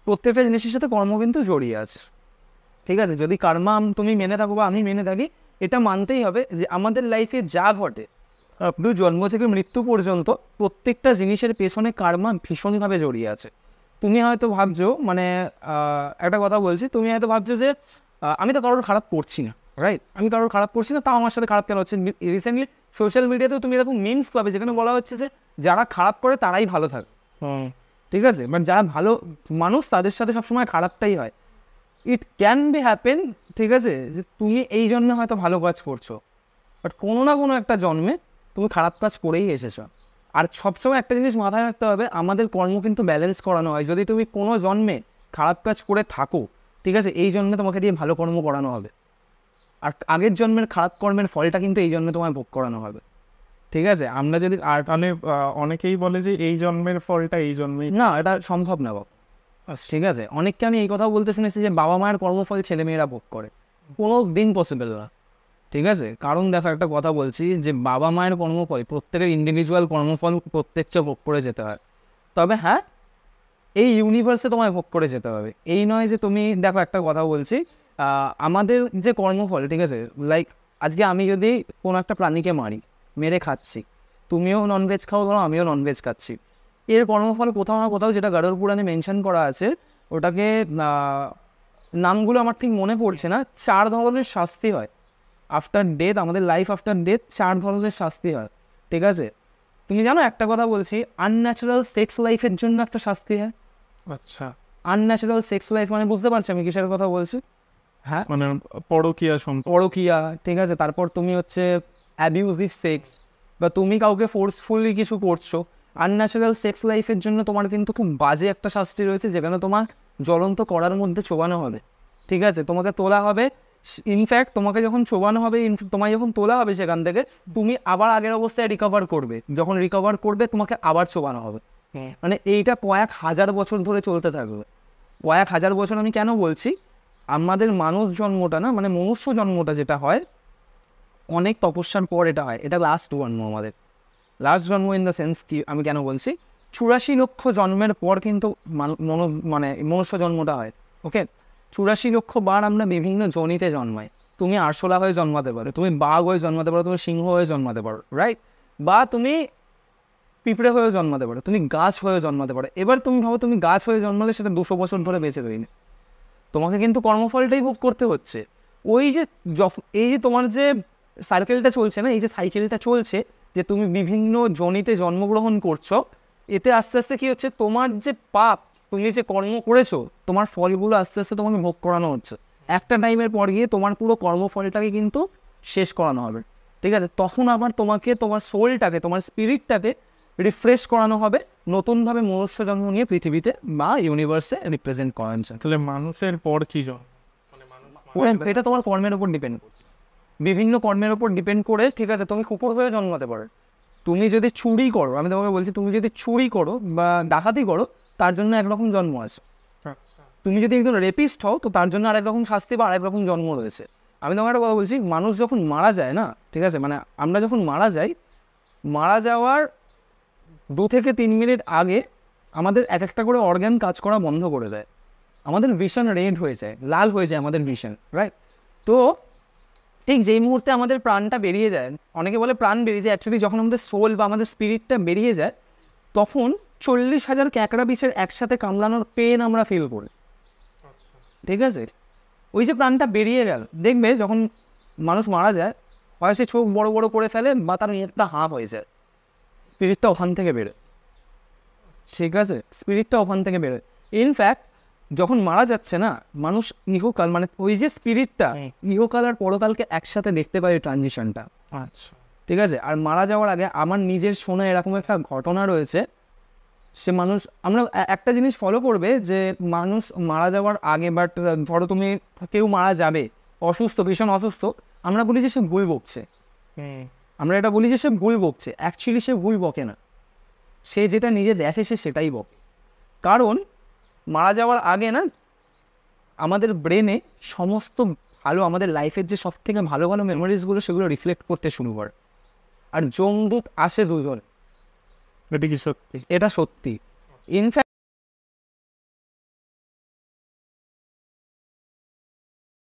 প্রত্যেকটা জিনিসের সাথে কর্ম কিন্তু জড়িয়ে আছে, ঠিক আছে? যদি কর্মা তুমি মেনে থাকো বা আমি মেনে থাকি, এটা মানতেই হবে যে আমাদের লাইফে যা ঘটে আপনি জন্ম থেকে মৃত্যু পর্যন্ত প্রত্যেকটা জিনিসের পেছনে কর্মা ভীষণভাবে জড়িয়ে আছে। তুমি হয়তো ভাবছো, মানে একটা কথা বলছি, তুমি হয়তো ভাবছো যে আমি তো কারোর খারাপ করছি না, রাইট? আমি কারোর খারাপ করছি না, তাও আমার সাথে খারাপ কেন হচ্ছে? রিসেন্টলি সোশ্যাল মিডিয়াতেও তুমি এরকম মিমস পাবে যেখানে বলা হচ্ছে যে যারা খারাপ করে তারাই ভালো থাকে, ঠিক আছে? বাট যারা ভালো মানুষ তাদের সাথে সবসময় খারাপটাই হয়। ইট ক্যান বি হ্যাপেন, ঠিক আছে, যে তুমি এই জন্মে হয়তো ভালো কাজ করছো, বাট কোনো না কোনো একটা জন্মে তুমি খারাপ কাজ করেই এসেছো। আর সবসময় একটা জিনিস মাথায় রাখতে হবে, আমাদের কর্ম কিন্তু ব্যালেন্স করানো হয়। যদি তুমি কোনো জন্মে খারাপ কাজ করে থাকো, ঠিক আছে, এই জন্মে তোমাকে দিয়ে ভালো কর্ম করানো হবে, আর আগের জন্মের খারাপ কর্মের ফলটা কিন্তু এই জন্মে তোমায় ভোগ করানো হবে, ঠিক আছে? আমরা যদি আর তাহলে অনেকেই বলে যে এই জন্মের ফলটা এই জন্মেই, না, এটা সম্ভব না বাবা, ঠিক আছে? অনেককে আমি এই কথাও বলতে শুনেছি যে বাবা মায়ের কর্মফল ছেলেমেয়েরা ভোগ করে, কোনো দিন পসিবল না, ঠিক আছে? কারণ দেখো, একটা কথা বলছি যে বাবা মায়ের কর্মফল, প্রত্যেকের ইন্ডিভিজুয়াল কর্মফল প্রত্যেককে ভোগ করে যেতে হয়। তবে হ্যাঁ, এই ইউনিভার্সে তোমায় ভোগ করে যেতে হবে, এই নয় যে তুমি, দেখো একটা কথা বলছি, আমাদের যে কর্মফল, ঠিক আছে, লাইক আজকে আমি যদি কোনো একটা প্রাণীকে মারি, মেরে খাচ্ছি, তুমিও ননভেজ খাও, ধরো আমিও ননভেজ খাচ্ছি, এর কর্মফল কোথাও না কোথাও, যেটা গরুড় পুরাণে মেনশন করা আছে, ওটাকে নামগুলো আমার ঠিক মনে পড়ছে না, 4 ধরনের শাস্তি হয় আফটার ডেথ। আমাদের লাইফ আফটার ডেথ 4 ধরনের শাস্তি হয়, ঠিক আছে? তুমি জানো, একটা কথা বলছি, আনন্যাচারাল সেক্স লাইফের জন্য একটা শাস্তি হয়। আচ্ছা, আনন্যাচারাল সেক্স লাইফ মানে বুঝতে পারছো আমি কিসের কথা বলছি? হ্যাঁ, মানে পরকীয়া সম্পর্ক। পরকীয়া, ঠিক আছে? তারপর তুমি হচ্ছে অ্যাবিউজিভ সেক্স, বা তুমি কাউকে ফোর্সফুলি কিছু করছো। আনন্যাচারাল সেক্স লাইফের জন্য তোমার কিন্তু খুব বাজে একটা শাস্তি রয়েছে, যেখানে তোমার জ্বলন্ত কড়ার মধ্যে চোবানো হবে, ঠিক আছে? তোমাকে তোলা হবে, ইনফ্যাক্ট তোমাকে যখন চোবানো হবে, তোমায় যখন তোলা হবে সেখান থেকে, তুমি আবার আগের অবস্থায় রিকভার করবে, যখন রিকভার করবে তোমাকে আবার চোবানো হবে। মানে এইটা কয়েক হাজার বছর ধরে চলতে থাকবে, কয়েক হাজার বছর। আমি কেন বলছি, আমাদের মানুষ জন্মটা না, মানে মনুষ্য জন্মটা যেটা হয়, অনেক তপস্যার পর এটা হয়, এটা লাস্ট জন্ম আমাদের, লাস্ট জন্ম ইন দ্য সেন্স কি, আমি কেন বলছি, 84 লক্ষ জন্মের পর কিন্তু মানে মনুষ্য জন্মটা হয়, ওকে? 84 লক্ষ বার আমরা বিভিন্ন জনিতে জন্মাই। তুমি আরশোলা হয়ে জন্মাতে পারো, তুমি বাঘ হয়ে জন্মাতে পারো, তুমি সিংহ হয়ে জন্মাতে পারো, রাইট? বা তুমি পিঁপড়ে হয়েও জন্মাতে পারো, তুমি গাছ হয়ে জন্মাতে পারো। এবার তুমি ভাবো, তুমি গাছ হয়ে জন্মালে সেটা 200 বছর ধরে বেঁচে রইনি, তোমাকে কিন্তু কর্মফলটাই ভোগ করতে হচ্ছে। ওই যে এই যে তোমার যে সার্কেলটা চলছে না, এই যে সাইকেলটা চলছে, যে তুমি বিভিন্ন জনিতে জন্মগ্রহণ করছো, এতে আস্তে আস্তে কী হচ্ছে, তোমার যে পাপ, তুমি যে কর্ম করেছো, তোমার ফলগুলো আস্তে আস্তে তোমাকে ভোগ করানো হচ্ছে। একটা টাইমের পর গিয়ে তোমার পুরো কর্মফলটাকে কিন্তু শেষ করানো হবে, ঠিক আছে? তখন আবার তোমাকে, তোমার সোলটাকে, তোমার স্পিরিটটাকে রিফ্রেশ করানো হবে, নতুনভাবে মনুষ্য জন্ম নিয়ে পৃথিবীতে বা ইউনিভার্সে রিপ্রেজেন্ট করানো যায়। তাহলে মানুষের পর কি জন্ম, মানে মানুষ এটা তোমার কর্মের উপর ডিপেন্ড করছে, বিভিন্ন কর্মের উপর ডিপেন্ড করে, ঠিক আছে? তুমি কুকুর হয়ে জন্মাতে পারো, তুমি যদি চুরি করো, আমি তোমাকে বলছি, তুমি যদি চুরি করো বা ডাকাতি করো, তার জন্য একরকম জন্ম আছে। তুমি যদি একজন রেপিস্ট হও, তো তার জন্য আরেক রকম শাস্তি বা আরেক রকম জন্ম রয়েছে। আমি তোমাকে একটা কথা বলছি, মানুষ যখন মারা যায় না, ঠিক আছে, মানে আমরা যখন মারা যাই, মারা যাওয়ার 2 থেকে 3 মিনিট আগে আমাদের এক একটা করে অর্গান কাজ করা বন্ধ করে দেয়, আমাদের ভিশন রেড হয়ে যায়, লাল হয়ে যায় আমাদের ভিশন, রাইট? তো ঠিক যেই মুহূর্তে আমাদের প্রাণটা বেরিয়ে যায়, অনেকে বলে প্রাণ বেরিয়ে যায়, অ্যাকচুয়ালি যখন আমাদের সোল বা আমাদের স্পিরিটটা বেরিয়ে যায়, তখন 40,000 ক্যাকড়া বিছের একসাথে কামড়ানোর পেন আমরা ফিল করি, ঠিক আছে? ওই যে প্রাণটা বেরিয়ে গেল, দেখবে যখন মানুষ মারা যায়, হয় সে চোখ বড় বড় করে ফেলে বা তার মুখটা হাঁ হয়ে যায়, স্পিরিটটা ওখান থেকে বেরোয়, ঠিক আছে? স্পিরিটটা ওখান থেকে বেরোয়। ইনফ্যাক্ট যখন মারা যাচ্ছে না মানুষ, ইহকাল, মানে ওই যে স্পিরিটটা ইহকাল আর পরকালকে একসাথে দেখতে পায়, ট্রানজিশনটা। আচ্ছা, ঠিক আছে? আর মারা যাওয়ার আগে আমার নিজের শোনা এরকম একটা ঘটনা রয়েছে, সে মানুষ, আমরা একটা জিনিস ফলো করবে যে মানুষ মারা যাওয়ার আগে, বাট ধরো তুমি, কেউ মারা যাবে অসুস্থ, ভীষণ অসুস্থ, আমরা বলি যে সে ভুল বকছে, আমরা এটা বলি যে সে ভুল বকছে, অ্যাকচুয়ালি সে ভুল বকে না, সে যেটা নিজে দেখে সে সেটাই বকে। কারণ মারা যাওয়ার আগে না, আমাদের ব্রেনে সমস্ত ভালো, আমাদের লাইফের যে সব থেকে ভালো ভালো মেমোরিজগুলো, সেগুলো রিফ্লেক্ট করতে শুরু করে। আর যমদূত আসে 2 জন, এটা কি সত্যি? এটা সত্যি। ইনফ্যাক্ট